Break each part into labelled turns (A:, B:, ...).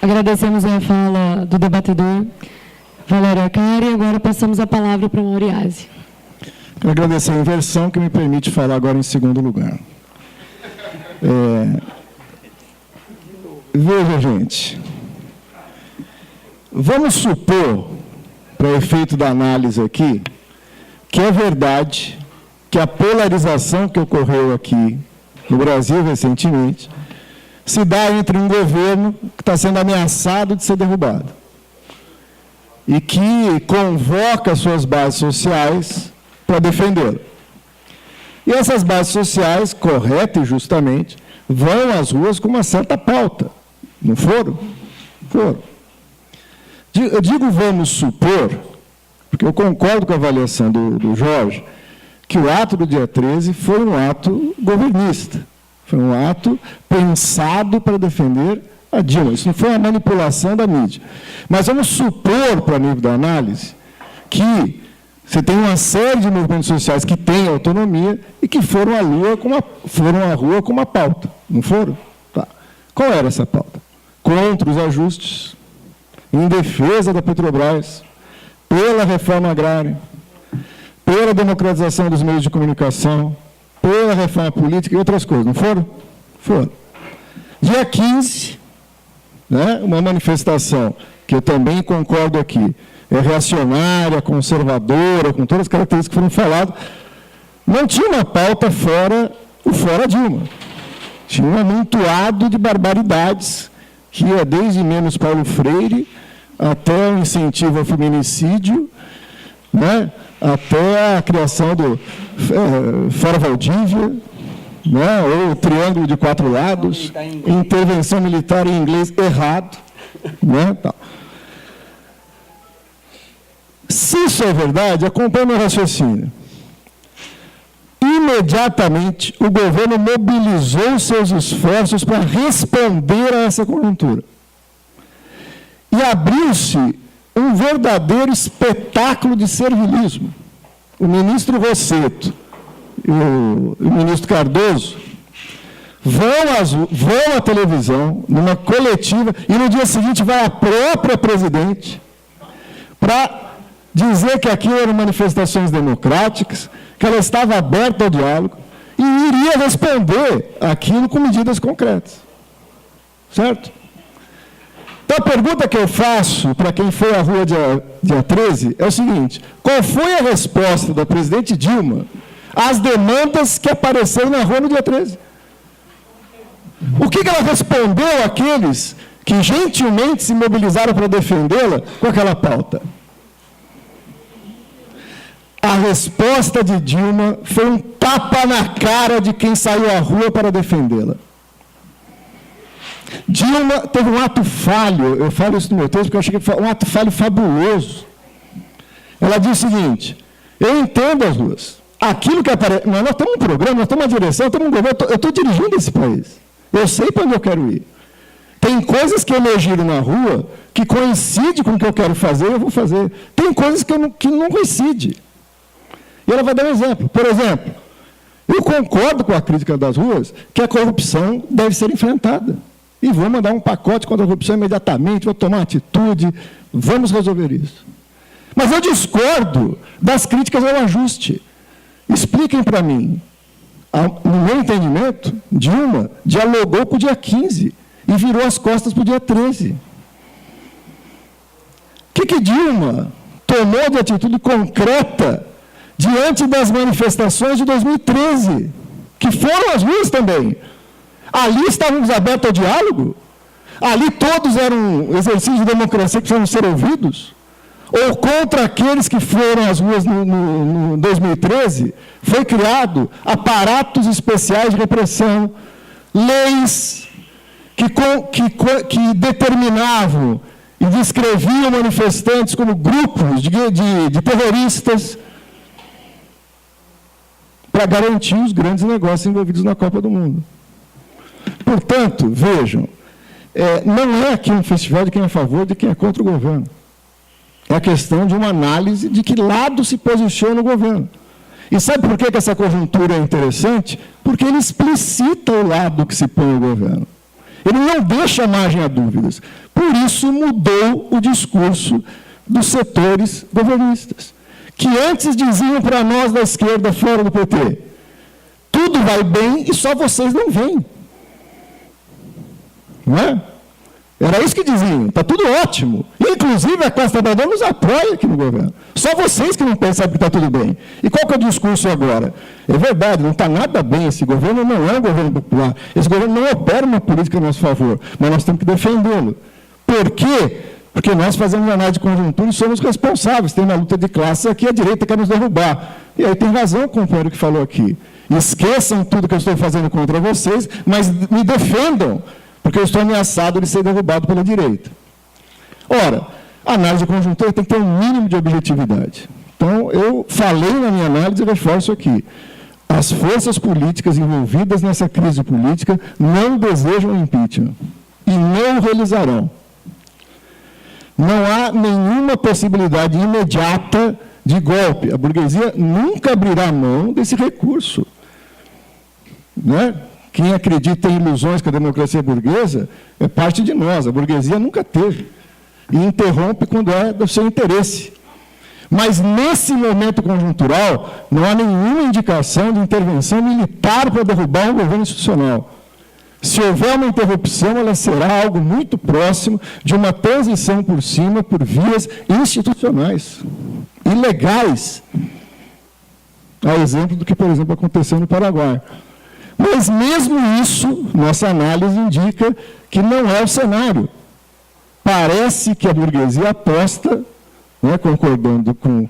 A: Agradecemos a fala do debatedor Valério Arcari. Agora passamos a palavra para o Mauriase.
B: Quero agradecer a inversão que me permite falar agora em segundo lugar. Veja, gente, vamos supor, para efeito da análise aqui, que é verdade que a polarização que ocorreu aqui no Brasil recentemente se dá entre um governo que está sendo ameaçado de ser derrubado e que convoca suas bases sociais para defendê-lo. E essas bases sociais, correta e justamente, vão às ruas com uma certa pauta. Não foram? Foram. Eu digo vamos supor, porque eu concordo com a avaliação do Jorge, que o ato do dia 13 foi um ato governista. Foi um ato pensado para defender a Dilma. Isso não foi uma manipulação da mídia. Mas vamos supor, para nível da análise, que você tem uma série de movimentos sociais que têm autonomia e que foram à rua com uma pauta. Não foram? Tá. Qual era essa pauta? Contra os ajustes, em defesa da Petrobras, pela reforma agrária, pela democratização dos meios de comunicação, pela reforma política e outras coisas. Não foram? Foram. Dia 15, uma manifestação que eu também concordo aqui, é reacionária, conservadora, com todas as características que foram faladas, não tinha uma pauta fora Dilma. Tinha um amontoado de barbaridades, que ia desde menos Paulo Freire, até o incentivo ao feminicídio, até a criação do Fora Valdívia, ou o Triângulo de Quatro Lados, intervenção militar em inglês errado. Tá. Se isso é verdade, acompanhe meu raciocínio. Imediatamente, o governo mobilizou seus esforços para responder a essa conjuntura. E abriu-se um verdadeiro espetáculo de servilismo. O ministro Rosseto e o ministro Cardoso vão à televisão, numa coletiva, e no dia seguinte vai a própria presidente para dizer que aquilo eram manifestações democráticas, que ela estava aberta ao diálogo e iria responder aquilo com medidas concretas. Certo? Então, a pergunta que eu faço para quem foi à rua dia 13 é o seguinte: qual foi a resposta da presidente Dilma às demandas que apareceram na rua no dia 13? O que ela respondeu àqueles que gentilmente se mobilizaram para defendê-la com aquela pauta? A resposta de Dilma foi um tapa na cara de quem saiu à rua para defendê-la. Dilma teve um ato falho, eu falo isso no meu texto porque eu achei que foi um ato falho fabuloso. Ela disse o seguinte: eu entendo as ruas, aquilo que aparece, mas nós temos um programa, nós temos uma direção, nós temos um governo, eu estou dirigindo esse país, eu sei para onde eu quero ir. Tem coisas que emergiram na rua que coincidem com o que eu quero fazer, eu vou fazer. Tem coisas que não coincidem. E ela vai dar um exemplo. Por exemplo, eu concordo com a crítica das ruas que a corrupção deve ser enfrentada. E vou mandar um pacote contra a corrupção imediatamente, vou tomar atitude, vamos resolver isso. Mas eu discordo das críticas ao ajuste. Expliquem para mim. No meu entendimento, Dilma dialogou para o dia 15 e virou as costas para o dia 13. O que Dilma tomou de atitude concreta diante das manifestações de 2013, que foram as ruas também? Ali estávamos abertos ao diálogo? Ali todos eram exercícios de democracia que precisavam ser ouvidos? Ou contra aqueles que foram às ruas no 2013, foi criado aparatos especiais de repressão, leis que determinavam e descreviam manifestantes como grupos de terroristas para garantir os grandes negócios envolvidos na Copa do Mundo. Portanto, vejam, não é aqui um festival de quem é a favor, de quem é contra o governo. É a questão de uma análise de que lado se posiciona o governo. E sabe por que essa conjuntura é interessante? Porque ele explicita o lado que se põe o governo. Ele não deixa margem a dúvidas. Por isso mudou o discurso dos setores governistas, que antes diziam para nós da esquerda, fora do PT, tudo vai bem e só vocês não vêm. Não é? Era isso que diziam, está tudo ótimo. Inclusive, a classe trabalhadora nos apoia aqui no governo. Só vocês que não percebem que está tudo bem. E qual que é o discurso agora? É verdade, não está nada bem, esse governo não é um governo popular. Esse governo não opera uma política a nosso favor, mas nós temos que defendê-lo. Por quê? Porque nós fazemos análise de conjuntura e somos responsáveis. Tem uma luta de classes aqui, a direita quer nos derrubar. E aí tem razão o companheiro que falou aqui. Esqueçam tudo que eu estou fazendo contra vocês, mas me defendam, porque eu estou ameaçado de ser derrubado pela direita. Ora, a análise de conjuntura tem que ter um mínimo de objetividade. Então, eu falei na minha análise e reforço aqui. As forças políticas envolvidas nessa crise política não desejam impeachment e não o realizarão. Não há nenhuma possibilidade imediata de golpe. A burguesia nunca abrirá mão desse recurso. Né? Quem acredita em ilusões com a democracia burguesa é parte de nós. A burguesia nunca teve. E interrompe quando é do seu interesse. Mas, nesse momento conjuntural, não há nenhuma indicação de intervenção militar para derrubar um governo institucional. Se houver uma interrupção, ela será algo muito próximo de uma transição por cima, por vias institucionais e legais. A exemplo do que, por exemplo, aconteceu no Paraguai. Mas, mesmo isso, nossa análise indica que não é o cenário. Parece que a burguesia aposta, né, concordando com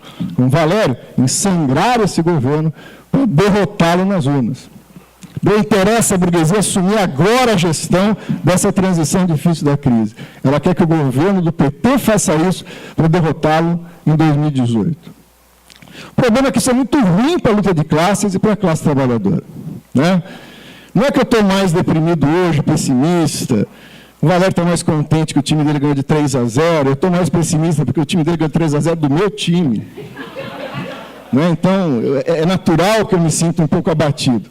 B: Valério, em sangrar esse governo para derrotá-lo nas urnas. Não interessa a burguesia assumir agora a gestão dessa transição difícil da crise. Ela quer que o governo do PT faça isso para derrotá-lo em 2018. O problema é que isso é muito ruim para a luta de classes e para a classe trabalhadora. Né? Não é que eu estou mais deprimido hoje, pessimista. O Valério está mais contente que o time dele ganhou de 3-0. Eu estou mais pessimista porque o time dele ganhou de 3-0 do meu time. Né? Então, é natural que eu me sinta um pouco abatido.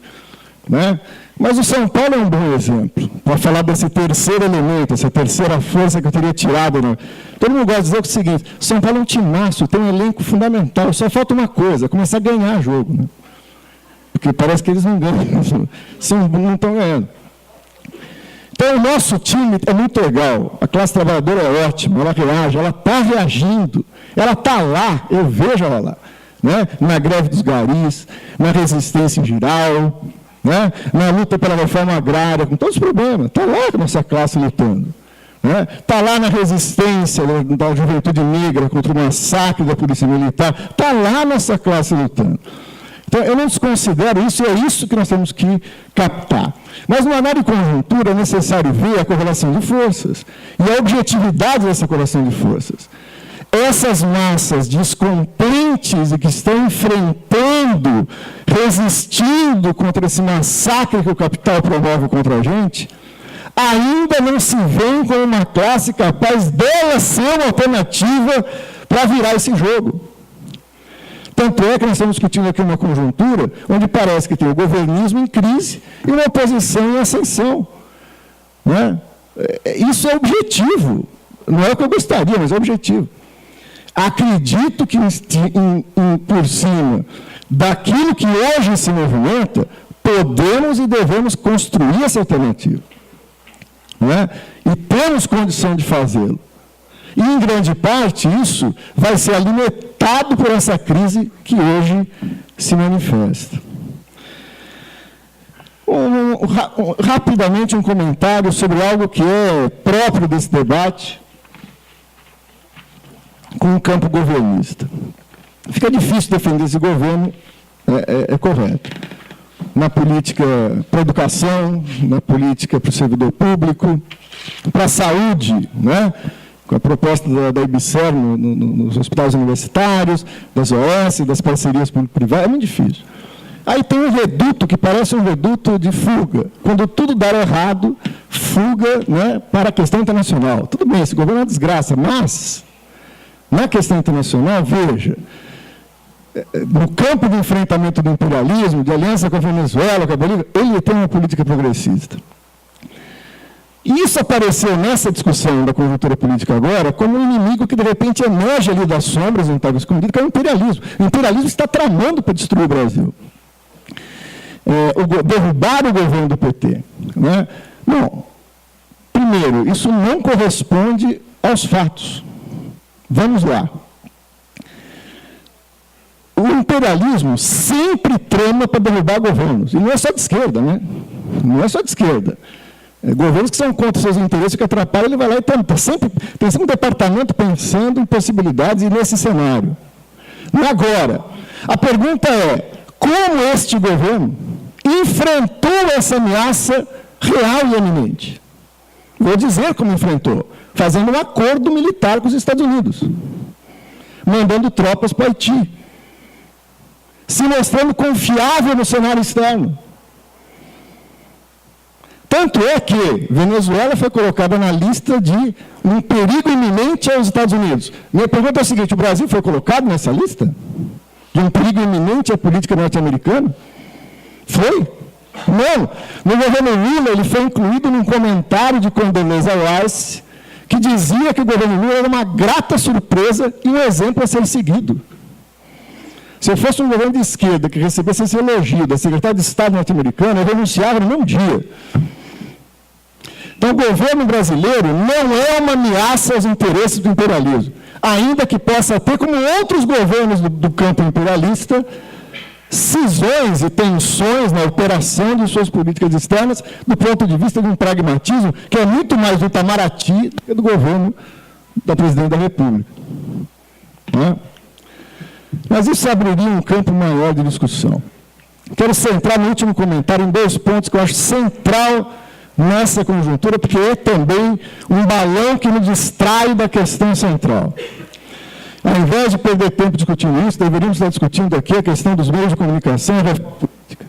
B: Né? Mas o São Paulo é um bom exemplo, para falar desse terceiro elemento, essa terceira força que eu teria tirado. Né? Todo mundo gosta de dizer o seguinte, São Paulo é um timaço, tem um elenco fundamental, só falta uma coisa, começar a ganhar jogo. Né? Porque parece que eles não ganham, não estão ganhando. Então, o nosso time é muito legal, a classe trabalhadora é ótima, ela reage, ela está reagindo, ela está lá, eu vejo ela lá, né? Na greve dos garis, na resistência em geral, né? Na luta pela reforma agrária, com todos os problemas, está lá a nossa classe lutando. Está lá na resistência da juventude negra contra o massacre da polícia militar, está lá a nossa classe lutando. Então, eu não desconsidero isso, e é isso que nós temos que captar. Mas, no análise de conjuntura, é necessário ver a correlação de forças e a objetividade dessa correlação de forças. Essas massas descontentes e que estão enfrentando, resistindo contra esse massacre que o capital promove contra a gente, ainda não se veem como uma classe capaz dela ser uma alternativa para virar esse jogo. Tanto é que nós estamos discutindo aqui uma conjuntura onde parece que tem o governismo em crise e uma oposição em ascensão. Né? Isso é objetivo. Não é o que eu gostaria, mas é objetivo. Acredito que, por cima daquilo que hoje se movimenta, podemos e devemos construir essa alternativa. Né? E temos condição de fazê-lo. E, em grande parte, isso vai ser alimentado por essa crise que hoje se manifesta. Rapidamente, um comentário sobre algo que é próprio desse debate com o campo governista. Fica difícil defender esse governo, é correto. Na política para a educação, na política para o servidor público, para a saúde, né? Com a proposta da IBSER nos hospitais universitários, das OS, das parcerias público-privadas, é muito difícil. Aí tem um reduto que parece um reduto de fuga. Quando tudo der errado, fuga, né, para a questão internacional. Tudo bem, esse governo é uma desgraça, mas, na questão internacional, veja, no campo de enfrentamento do imperialismo, de aliança com a Venezuela, com a Bolívia, ele tem uma política progressista. E isso apareceu nessa discussão da conjuntura política agora como um inimigo que, de repente, emerge ali das sombras, não estava escondido, que é o imperialismo. O imperialismo está tramando para destruir o Brasil. Derrubar o governo do PT. Né? Não. Primeiro, isso não corresponde aos fatos. Vamos lá. O imperialismo sempre trama para derrubar governos. E não é só de esquerda, né? Não é só de esquerda. Governos que são contra seus interesses, que atrapalham, ele vai lá e tem sempre um departamento pensando em possibilidades e nesse cenário. E agora, a pergunta é, como este governo enfrentou essa ameaça real e eminente? Vou dizer como enfrentou. Fazendo um acordo militar com os Estados Unidos. Mandando tropas para o Haiti. Se mostrando confiável no cenário externo. Tanto é que Venezuela foi colocada na lista de um perigo iminente aos Estados Unidos. Minha pergunta é a seguinte, o Brasil foi colocado nessa lista? De um perigo iminente à política norte-americana? Foi? Não. No governo Lula, ele foi incluído num comentário de Condoleezza Rice, que dizia que o governo Lula era uma grata surpresa e um exemplo a ser seguido. Se eu fosse um governo de esquerda que recebesse esse elogio da secretária de Estado norte-americana, eu renunciava no mesmo dia. Então, o governo brasileiro não é uma ameaça aos interesses do imperialismo, ainda que possa ter, como outros governos do campo imperialista, cisões e tensões na operação de suas políticas externas, do ponto de vista de um pragmatismo que é muito mais do Itamaraty do que do governo da Presidente da República. Não é? Mas isso abriria um campo maior de discussão. Quero centrar no último comentário em 2 pontos que eu acho central nessa conjuntura, porque é também um balão que nos distrai da questão central. Ao invés de perder tempo discutindo isso, deveríamos estar discutindo aqui a questão dos meios de comunicação e da política.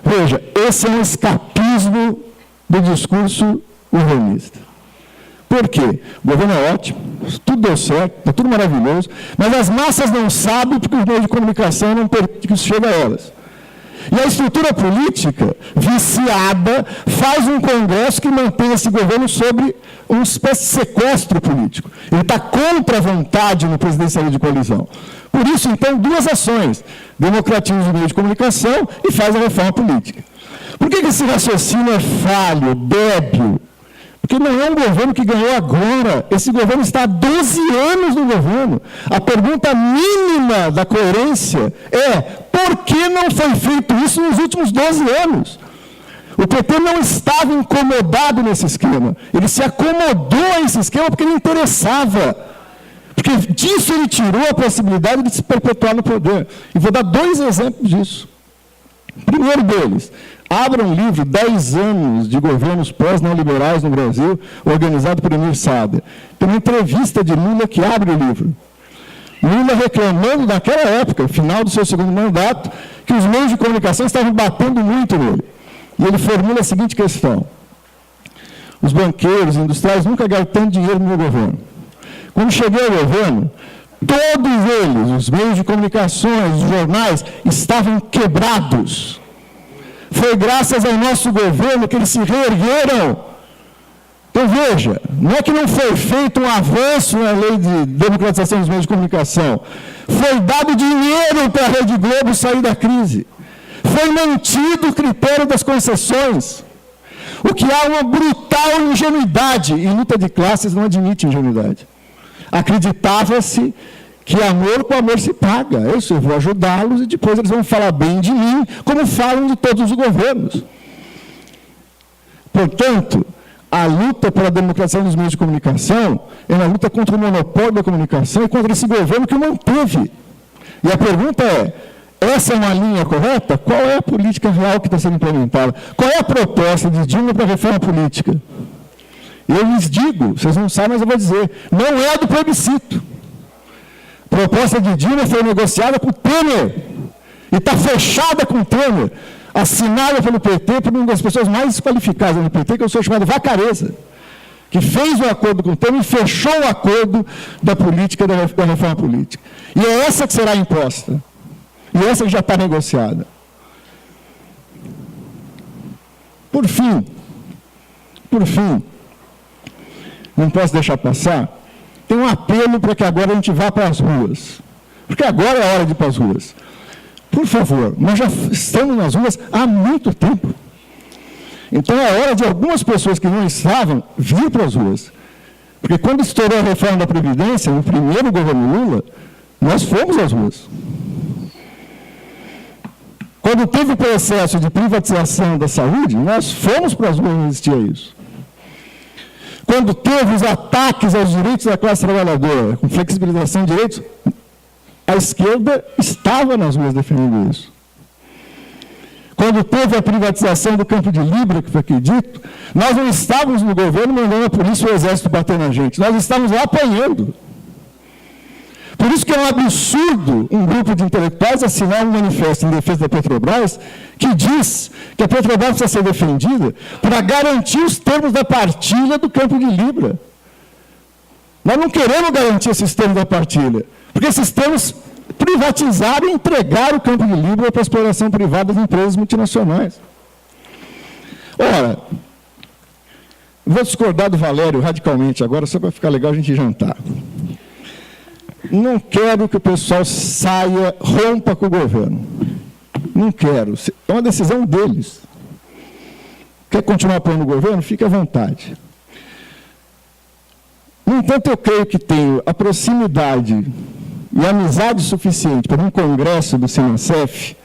B: Veja, esse é um escapismo do discurso urbanista. Por quê? O governo é ótimo, tudo deu certo, está tudo maravilhoso, mas as massas não sabem porque os meios de comunicação não permitem que isso chegue a elas. E a estrutura política, viciada, faz um congresso que mantém esse governo sobre uma espécie de sequestro político. Ele está contra a vontade no presidencialismo de coalizão. Por isso, então, 2 ações. Democratiza os meios de comunicação e faz a reforma política. Por que esse raciocínio é falho, débil? Porque não é um governo que ganhou agora. Esse governo está há 12 anos no governo. A pergunta mínima da coerência é: por que não foi feito isso nos últimos 12 anos? O PT não estava incomodado nesse esquema. Ele se acomodou a esse esquema porque ele interessava. Porque disso ele tirou a possibilidade de se perpetuar no poder. E vou dar 2 exemplos disso. Primeiro deles, abra um livro, 10 anos de governos pós-neoliberais no Brasil, organizado por Emir Sader. Tem uma entrevista de Lula que abre o livro. Lula reclamando naquela época, final do seu 2º mandato, que os meios de comunicação estavam batendo muito nele. E ele formula a seguinte questão: os banqueiros, industriais nunca ganharam tanto dinheiro no meu governo. Quando cheguei ao governo, todos eles, os meios de comunicações, os jornais, estavam quebrados. Foi graças ao nosso governo que eles se reergueram. Então, veja, não é que não foi feito um avanço na lei de democratização dos meios de comunicação. Foi dado dinheiro para a Rede Globo sair da crise. Foi mantido o critério das concessões. O que há uma brutal ingenuidade, e luta de classes não admite ingenuidade. Acreditava-se que amor com amor se paga. Eu vou ajudá-los e depois eles vão falar bem de mim, como falam de todos os governos. Portanto, a luta pela democratização dos meios de comunicação é uma luta contra o monopólio da comunicação e contra esse governo que o manteve. E a pergunta é: essa é uma linha correta? Qual é a política real que está sendo implementada? Qual é a proposta de Dilma para a reforma política? Eu lhes digo, vocês não sabem, mas eu vou dizer, não é a do plebiscito. A proposta de Dilma foi negociada com o Temer e está fechada com o Temer, assinada pelo PT, por uma das pessoas mais qualificadas do PT, que é o senhor chamado Vacareza, que fez o acordo com o Temer e fechou o acordo da política, da reforma política. E é essa que será imposta. E essa que já está negociada. Por fim, não posso deixar passar, tem um apelo para que agora a gente vá para as ruas. Porque agora é a hora de ir para as ruas. Por favor, nós já estamos nas ruas há muito tempo. Então é hora de algumas pessoas que não estavam vir para as ruas. Porque quando estourou a reforma da Previdência, no primeiro governo Lula, nós fomos às ruas. Quando teve o processo de privatização da saúde, nós fomos para as ruas, não existia isso. Quando teve os ataques aos direitos da classe trabalhadora, com flexibilização de direitos, a esquerda estava nas ruas defendendo isso. Quando teve a privatização do Campo de Libra, que foi aqui dito, nós não estávamos no governo mandando a polícia e o exército bater na gente, nós estávamos lá apanhando. Por isso que é um absurdo um grupo de intelectuais assinar um manifesto em defesa da Petrobras que diz que a Petrobras precisa ser defendida para garantir os termos da partilha do Campo de Libra. Nós não queremos garantir esses termos da partilha, porque esses termos privatizaram e entregaram o Campo de Libra para a exploração privada das empresas multinacionais. Ora, vou discordar do Valério radicalmente agora, só para ficar legal a gente jantar. Não quero que o pessoal saia, rompa com o governo. Não quero. É uma decisão deles. Quer continuar apoiando o governo? Fique à vontade. No entanto, eu creio que tenho a proximidade e amizade suficiente para um congresso do Sinacef,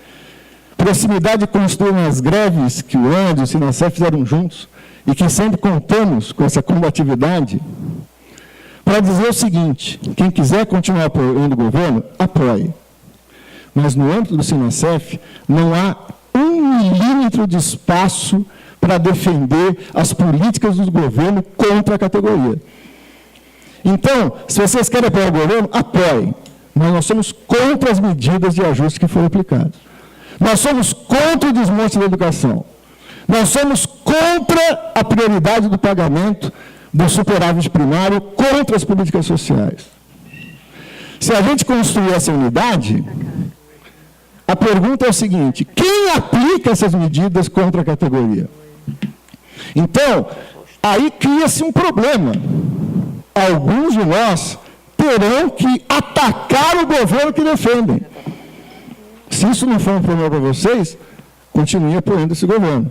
B: proximidade de construir umas greves que o Andy e o Sinacef fizeram juntos, e que sempre contamos com essa combatividade, para dizer o seguinte: quem quiser continuar apoiando o governo, apoie. Mas no âmbito do Sinacef, não há 1 milímetro de espaço para defender as políticas do governo contra a categoria. Então, se vocês querem apoiar o governo, apoiem. Mas nós somos contra as medidas de ajuste que foram aplicadas. Nós somos contra o desmonte da educação. Nós somos contra a prioridade do pagamento do superávit primário, contra as políticas sociais. Se a gente construir essa unidade, a pergunta é o seguinte: quem aplica essas medidas contra a categoria? Então, aí cria-se um problema. Alguns de nós terão que atacar o governo que defendem. Se isso não for um problema para vocês, continuem apoiando esse governo.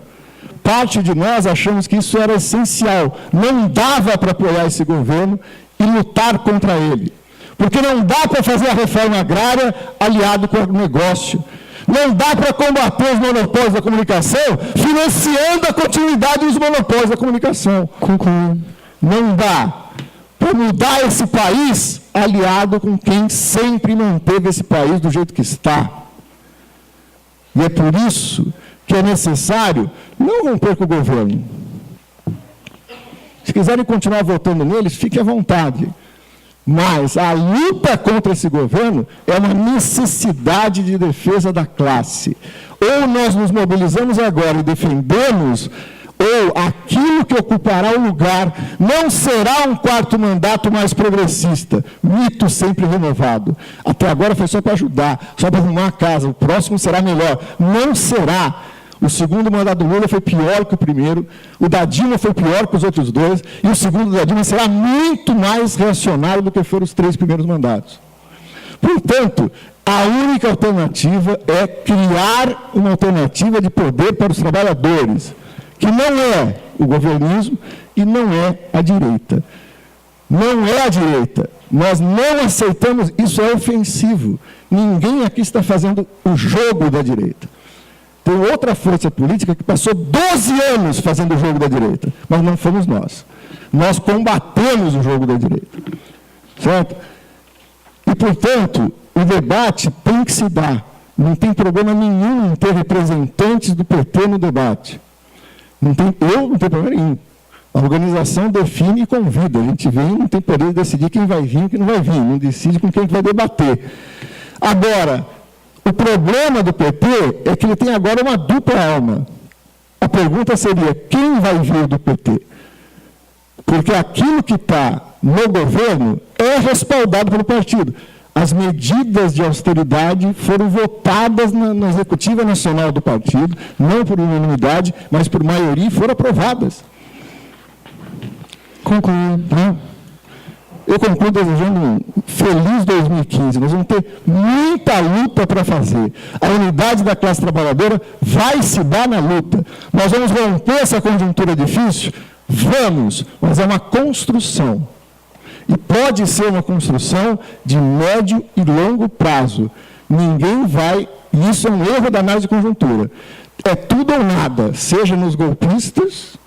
B: Parte de nós achamos que isso era essencial. Não dava para apoiar esse governo e lutar contra ele. Porque não dá para fazer a reforma agrária aliado com o negócio. Não dá para combater os monopólios da comunicação financiando a continuidade dos monopólios da comunicação. Concordo. Não dá para mudar esse país aliado com quem sempre manteve esse país do jeito que está. E é por isso que é necessário não romper com o governo. Se quiserem continuar votando neles, fiquem à vontade. Mas a luta contra esse governo é uma necessidade de defesa da classe. Ou nós nos mobilizamos agora e defendemos, ou aquilo que ocupará o lugar não será um quarto mandato mais progressista, mito sempre renovado. Até agora foi só para ajudar, só para arrumar a casa, o próximo será melhor. Não será. O segundo mandato do Lula foi pior que o primeiro, o da Dilma foi pior que os outros dois, e o segundo da Dilma será muito mais reacionário do que foram os 3 primeiros mandatos. Portanto, a única alternativa é criar uma alternativa de poder para os trabalhadores, que não é o governismo e não é a direita. Não é a direita. Nós não aceitamos, isso é ofensivo. Ninguém aqui está fazendo o jogo da direita. Tem outra força política que passou 12 anos fazendo o jogo da direita, mas não fomos nós. Nós combatemos o jogo da direita. Certo? E, portanto, o debate tem que se dar. Não tem problema nenhum em ter representantes do PT no debate. Eu não tenho problema nenhum. A organização define e convida. A gente vem e não tem poder de decidir quem vai vir e quem não vai vir. Não decide com quem vai debater. Agora, o problema do PT é que ele tem agora uma dupla alma. A pergunta seria: quem vai vir do PT? Porque aquilo que está no governo é respaldado pelo partido. As medidas de austeridade foram votadas na executiva nacional do partido, não por unanimidade, mas por maioria, e foram aprovadas.
A: Concluo.
B: Né? Eu concluo desejando um feliz 2015. Nós vamos ter muita luta para fazer. A unidade da classe trabalhadora vai se dar na luta. Nós vamos romper essa conjuntura difícil? Vamos, mas é uma construção. E pode ser uma construção de médio e longo prazo. Ninguém vai... Isso é um erro da análise de conjuntura. É tudo ou nada, seja nos golpistas...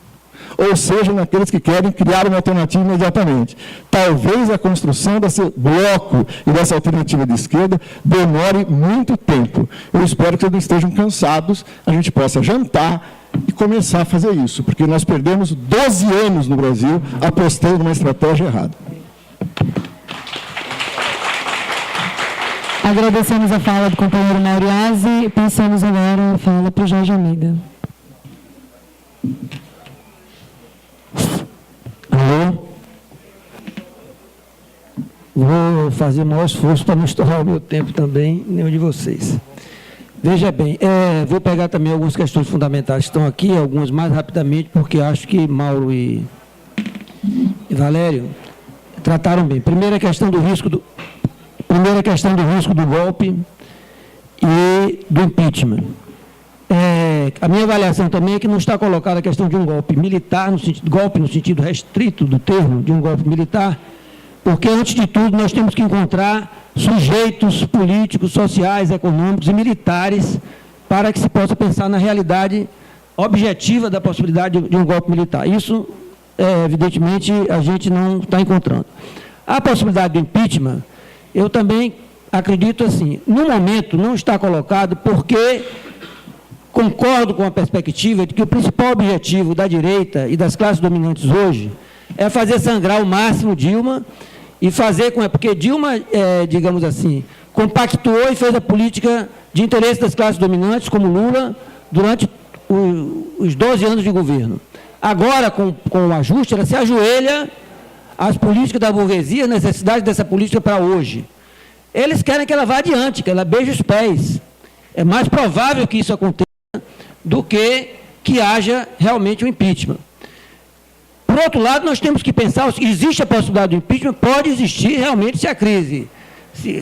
B: ou seja, naqueles que querem criar uma alternativa imediatamente. Talvez a construção desse bloco e dessa alternativa de esquerda demore muito tempo. Eu espero que vocês não estejam cansados, a gente possa jantar e começar a fazer isso, porque nós perdemos 12 anos no Brasil apostando numa estratégia errada.
A: Agradecemos a fala do companheiro Mauriase e passamos agora a fala para o Jorge Almeida.
C: Alô? Vou fazer o maior esforço para não estourar o meu tempo também, nenhum de vocês. Veja bem, vou pegar também algumas questões fundamentais que estão aqui, algumas mais rapidamente, porque acho que Mauro e Valério trataram bem. Primeira questão do risco do golpe e do impeachment. A minha avaliação também é que não está colocada a questão de um golpe militar, golpe no sentido restrito do termo, de um golpe militar, porque, antes de tudo, nós temos que encontrar sujeitos políticos, sociais, econômicos e militares para que se possa pensar na realidade objetiva da possibilidade de um golpe militar. Isso, evidentemente, a gente não está encontrando. A possibilidade do impeachment, eu também acredito assim, no momento não está colocado porque... Concordo com a perspectiva de que o principal objetivo da direita e das classes dominantes hoje é fazer sangrar ao máximo Dilma e fazer com... Porque Dilma, digamos assim, compactuou e fez a política de interesse das classes dominantes, como Lula, durante os 12 anos de governo. Agora, com o ajuste, ela se ajoelha às políticas da burguesia, a necessidade dessa política para hoje. Eles querem que ela vá adiante, que ela beije os pés. É mais provável que isso aconteça do que haja realmente um impeachment. Por outro lado, nós temos que pensar, se existe a possibilidade do impeachment, pode existir realmente se a crise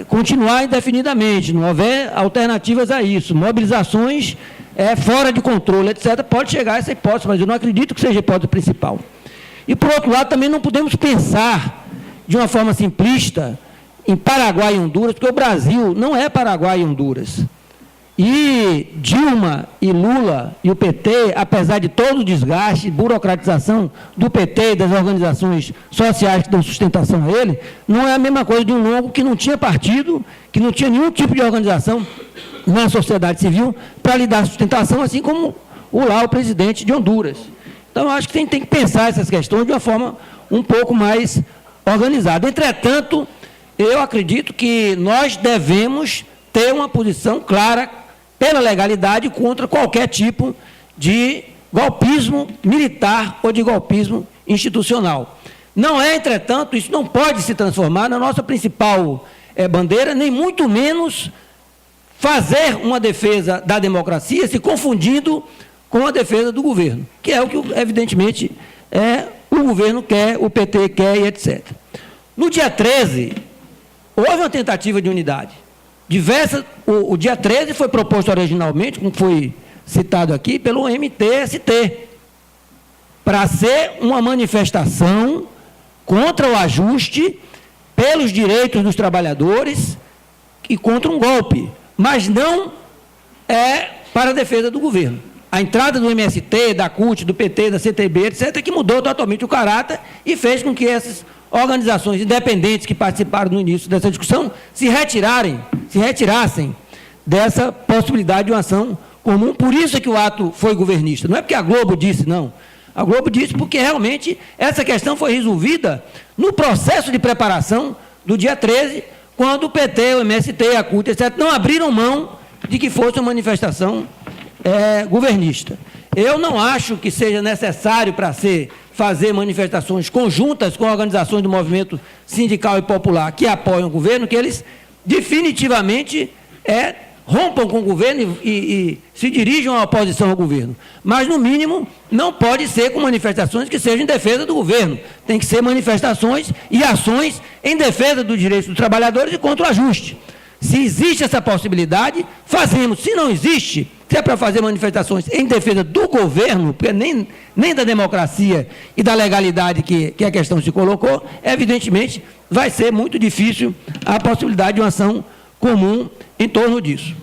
C: continuar indefinidamente, não houver alternativas a isso, mobilizações fora de controle, etc., pode chegar a essa hipótese, mas eu não acredito que seja a hipótese principal. E, por outro lado, também não podemos pensar de uma forma simplista em Paraguai e Honduras, porque o Brasil não é Paraguai e Honduras. E Dilma e Lula e o PT, apesar de todo o desgaste, burocratização do PT e das organizações sociais que dão sustentação a ele, não é a mesma coisa de um longo que não tinha partido, que não tinha nenhum tipo de organização na sociedade civil para lhe dar sustentação, assim como o presidente de Honduras. Então, eu acho que tem que pensar essas questões de uma forma um pouco mais organizada. Entretanto, eu acredito que nós devemos ter uma posição clara pela legalidade contra qualquer tipo de golpismo militar ou de golpismo institucional. Não é, entretanto, isso não pode se transformar na nossa principal bandeira, nem muito menos fazer uma defesa da democracia se confundindo com a defesa do governo, que é o que, evidentemente, o governo quer, o PT quer e etc. No dia 13, houve uma tentativa de unidade. O dia 13 foi proposto originalmente, como foi citado aqui, pelo MTST, para ser uma manifestação contra o ajuste, pelos direitos dos trabalhadores e contra um golpe, mas não para a defesa do governo. A entrada do MST, da CUT, do PT, da CTB, etc., que mudou totalmente o caráter e fez com que essas organizações independentes que participaram no início dessa discussão se retirassem dessa possibilidade de uma ação comum. Por isso é que o ato foi governista. Não é porque a Globo disse, não. A Globo disse porque realmente essa questão foi resolvida no processo de preparação do dia 13, quando o PT, o MST, a CUT, etc., não abriram mão de que fosse uma manifestação governista. Eu não acho que seja necessário para fazer manifestações conjuntas com organizações do movimento sindical e popular que apoiam o governo, que eles definitivamente rompam com o governo e se dirijam à oposição ao governo. Mas, no mínimo, não pode ser com manifestações que sejam em defesa do governo. Tem que ser manifestações e ações em defesa dos direitos dos trabalhadores e contra o ajuste. Se existe essa possibilidade, fazemos. Se não existe, se é para fazer manifestações em defesa do governo, porque nem da democracia e da legalidade que a questão se colocou, evidentemente vai ser muito difícil a possibilidade de uma ação comum em torno disso.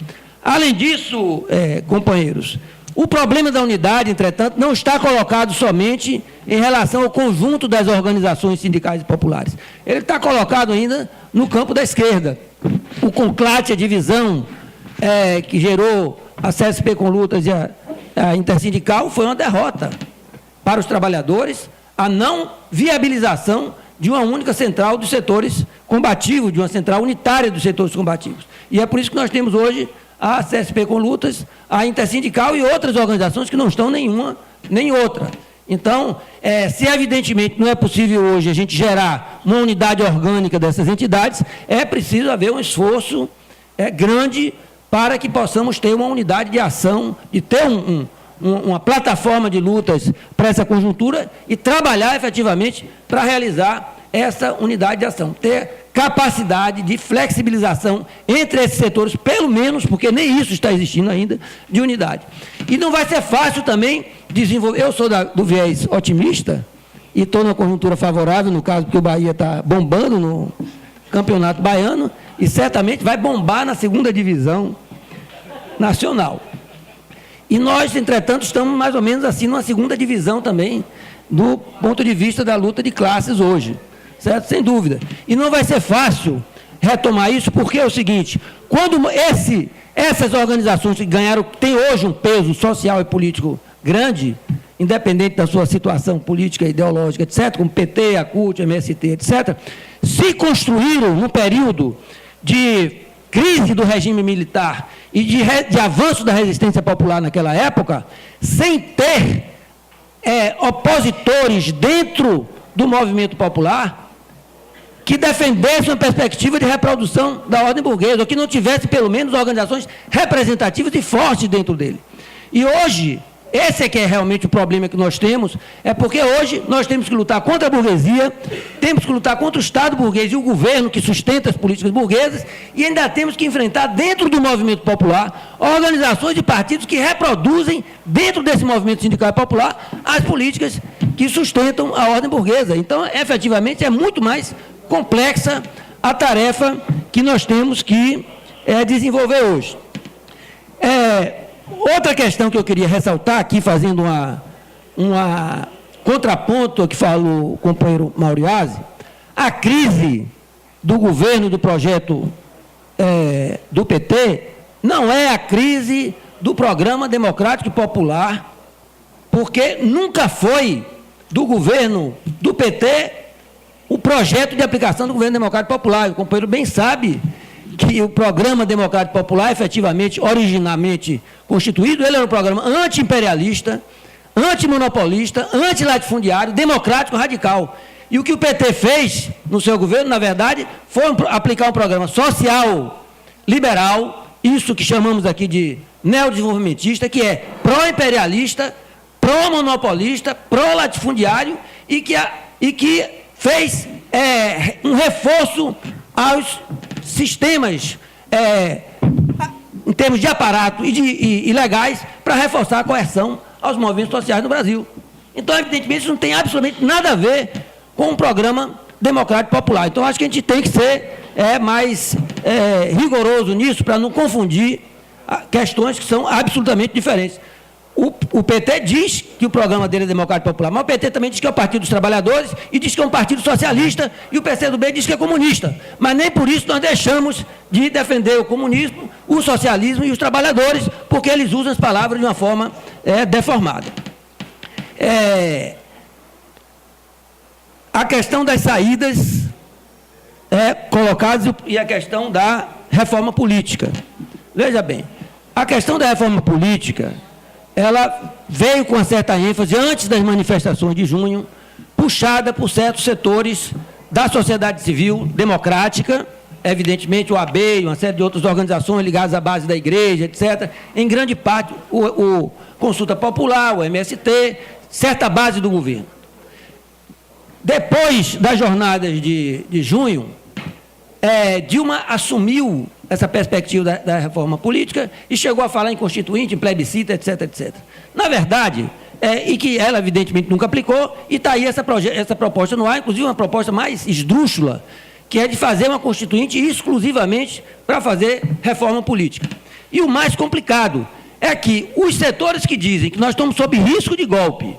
C: Além disso, companheiros, o problema da unidade, entretanto, não está colocado somente em relação ao conjunto das organizações sindicais e populares. Ele está colocado ainda no campo da esquerda. O conclate, a divisão que gerou a CSP com lutas e a intersindical foi uma derrota para os trabalhadores, a não viabilização de uma única central dos setores combativos, de uma central unitária dos setores combativos. E é por isso que nós temos hoje a CSP com lutas, a intersindical e outras organizações que não estão nenhuma nem outra. Então, se evidentemente não é possível hoje a gente gerar uma unidade orgânica dessas entidades, é preciso haver um esforço grande para que possamos ter uma unidade de ação, de ter uma plataforma de lutas para essa conjuntura e trabalhar efetivamente para realizar essa unidade de ação, ter capacidade de flexibilização entre esses setores, pelo menos, porque nem isso está existindo ainda, de unidade. E não vai ser fácil também desenvolver. Eu sou do viés otimista e estou na conjuntura favorável, no caso, porque o Bahia está bombando no Campeonato Baiano e certamente vai bombar na segunda divisão nacional. E nós, entretanto, estamos mais ou menos assim numa segunda divisão também, do ponto de vista da luta de classes hoje, certo? Sem dúvida. E não vai ser fácil retomar isso, porque é o seguinte, quando essas organizações que ganharam, têm hoje um peso social e político grande, independente da sua situação política, ideológica, etc., como PT, a CUT, MST, etc., se construíram num período de crise do regime militar e de avanço da resistência popular naquela época, sem ter opositores dentro do movimento popular que defendessem uma perspectiva de reprodução da ordem burguesa, ou que não tivesse, pelo menos, organizações representativas e fortes dentro dele. E hoje, esse é que é realmente o problema que nós temos, é porque hoje nós temos que lutar contra a burguesia, temos que lutar contra o Estado burguês e o governo que sustenta as políticas burguesas, e ainda temos que enfrentar dentro do movimento popular organizações e partidos que reproduzem dentro desse movimento sindical e popular as políticas que sustentam a ordem burguesa. Então, efetivamente, é muito mais complexa a tarefa que nós temos que desenvolver hoje. Outra questão que eu queria ressaltar aqui, fazendo uma contraponto ao que falou o companheiro Mauriase, a crise do governo do projeto do PT não é a crise do programa democrático e popular, porque nunca foi do governo do PT o projeto de aplicação do governo democrático e popular. O companheiro bem sabe que o programa democrático popular, efetivamente, originalmente constituído, ele era um programa anti-imperialista, antimonopolista, antilatifundiário, democrático, radical. E o que o PT fez no seu governo, na verdade, foi aplicar um programa social, liberal, isso que chamamos aqui de neodesenvolvimentista, que é pró-imperialista, pró-monopolista, pró-latifundiário e que fez um reforço aos sistemas em termos de aparato e legais para reforçar a coerção aos movimentos sociais no Brasil. Então, evidentemente, isso não tem absolutamente nada a ver com um programa democrático popular. Então, acho que a gente tem que ser mais rigoroso nisso para não confundir questões que são absolutamente diferentes. O PT diz que o programa dele é democrático popular, mas o PT também diz que é o Partido dos Trabalhadores e diz que é um partido socialista, e o PCdoB diz que é comunista. Mas nem por isso nós deixamos de defender o comunismo, o socialismo e os trabalhadores, porque eles usam as palavras de uma forma deformada. A questão das saídas colocadas e a questão da reforma política. Veja bem, a questão da reforma política, ela veio com uma certa ênfase antes das manifestações de junho, puxada por certos setores da sociedade civil democrática, evidentemente, o AB e uma série de outras organizações ligadas à base da igreja, etc., em grande parte, o Consulta Popular, o MST, certa base do governo. Depois das jornadas de junho, Dilma assumiu essa perspectiva da reforma política e chegou a falar em constituinte, em plebiscito, etc., etc. Na verdade, e que ela, evidentemente, nunca aplicou, e está aí essa proposta no ar, inclusive uma proposta mais esdrúxula, que é de fazer uma constituinte exclusivamente para fazer reforma política. E o mais complicado é que os setores que dizem que nós estamos sob risco de golpe,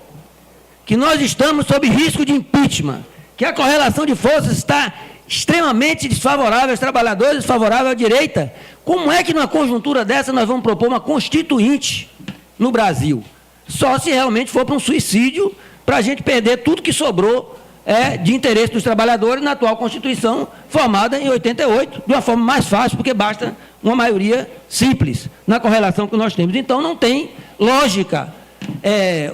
C: que nós estamos sob risco de impeachment, que a correlação de forças está extremamente desfavorável aos trabalhadores, desfavorável à direita, como é que numa conjuntura dessa nós vamos propor uma constituinte no Brasil? Só se realmente for para um suicídio, para a gente perder tudo que sobrou de interesse dos trabalhadores na atual Constituição, formada em 88, de uma forma mais fácil, porque basta uma maioria simples na correlação que nós temos. Então, não tem lógica.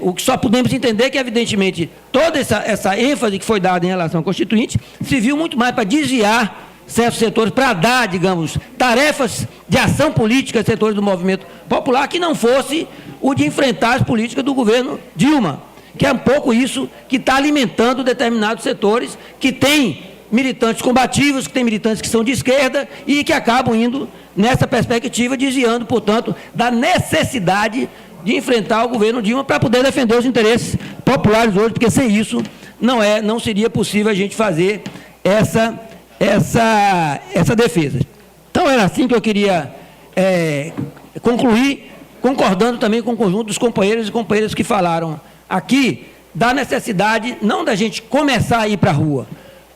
C: O que só podemos entender é que, evidentemente, toda essa ênfase que foi dada em relação à Constituinte se viu muito mais para desviar certos setores, para dar, digamos, tarefas de ação política a setores do movimento popular que não fosse o de enfrentar as políticas do governo Dilma, que é um pouco isso que está alimentando determinados setores que têm militantes combativos, que têm militantes que são de esquerda e que acabam indo nessa perspectiva, desviando, portanto, da necessidade de enfrentar o governo Dilma para poder defender os interesses populares hoje, porque sem isso não seria possível a gente fazer essa defesa. Então, era assim que eu queria concluir, concordando também com o conjunto dos companheiros e companheiras que falaram aqui, da necessidade não da gente começar a ir para a rua,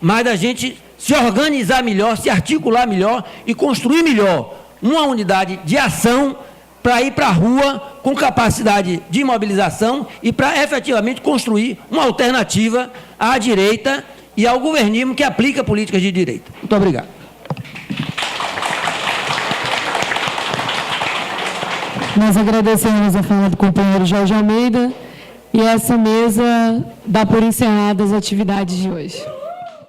C: mas da gente se organizar melhor, se articular melhor e construir melhor uma unidade de ação para ir para a rua com capacidade de mobilização e para efetivamente construir uma alternativa à direita e ao governismo que aplica políticas de direita. Muito obrigado.
A: Nós agradecemos a fala do companheiro Jorge Almeida e essa mesa dá por encerradas as atividades de hoje.